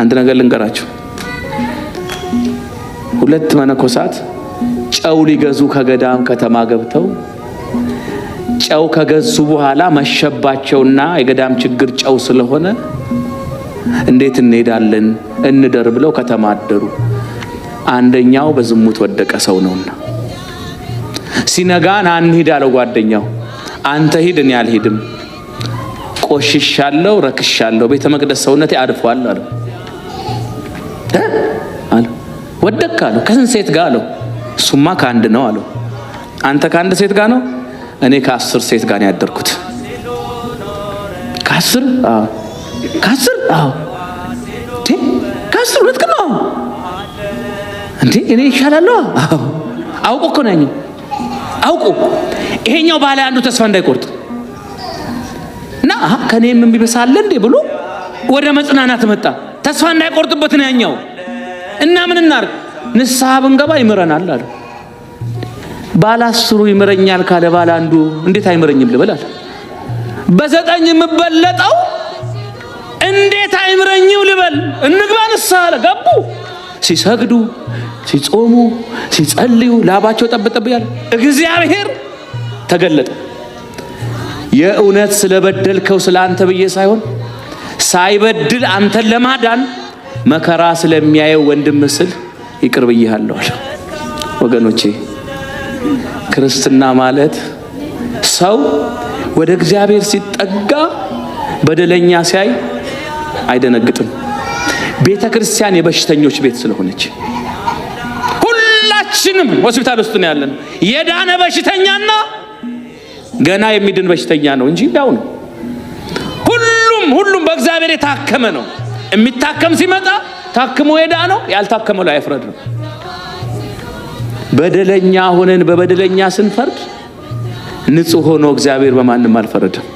አንድ ነገር ልንገራችሁ። ሁለት መነኮሳት ጨው ሊገዙ ከገዳም ከተማ ገብተው ጨው ከገዙ በኋላ መሸባቸውና የገዳም ችግር ጨው ስለሆነ እንዴት እንሄዳለን እንደር ብለው ከተማ አደሩ። አንደኛው በዝሙት ወደቀ ሰው ነውና ሲነጋን አንሂድ አለው ጓደኛው። አንተ ሂድ እኔ አልሄድም፣ ቆሽሻለሁ፣ ረክሻለሁ፣ ቤተ መቅደስ ሰውነቴ አድፏል አለው። ወደቀ አለው። ከስንት ሴት ጋር አለው። እሱማ ከአንድ ነው አለው። አንተ ከአንድ ሴት ጋር ነው? እኔ ከ10 ሴት ጋር ነው ያደርኩት። ከ10? አዎ ከ10? አዎ ከ10 ሁለት ቀን ነው እንዴ? እኔ ይሻላለሁ? አዎ አውቆ እኮ ነው ያኛው። አውቆ ይሄኛው ባለ አንዱ ተስፋ እንዳይቆርጥ እና ከኔም የሚበሳል እንዴ ብሎ ወደ መጽናናት መጣ። ተስፋ እንዳይቆርጥበት ነው ያኛው። እና ምን እናርግ? ንስሐ ብንገባ ይምረናል አለ። ባለ 10 ይምረኛል ካለ ባለ አንዱ እንዴት አይምረኝም ልበላል? በ9 የምበለጠው እንዴት አይምረኝም ልበል? እንግባ ንስሐ አለ። ገቡ። ሲሰግዱ፣ ሲጾሙ፣ ሲጸልዩ ላባቸው ጠብጠብ ያለ እግዚአብሔር ተገለጠ። የእውነት ስለበደልከው ስለአንተ ብዬ ሳይሆን ሳይበድል አንተን ለማዳን መከራ ስለሚያየው ወንድም ስል ይቅር ብዬሃለሁ አለ። ወገኖቼ ክርስትና ማለት ሰው ወደ እግዚአብሔር ሲጠጋ በደለኛ ሲያይ አይደነግጥም። ቤተ ክርስቲያን የበሽተኞች ቤት ስለሆነች ሁላችንም ሆስፒታል ውስጥ ነው ያለን። የዳነ በሽተኛና ገና የሚድን በሽተኛ ነው እንጂ ያው ነው። ሁሉም በእግዚአብሔር የታከመ ነው። የሚታከም ሲመጣ ታክሞ የዳነው ያልታከመው ላይ አይፍረድ ነው። በደለኛ ሆነን በበደለኛ ስንፈርድ ንጹህ ሆኖ እግዚአብሔር በማንም አልፈረደም።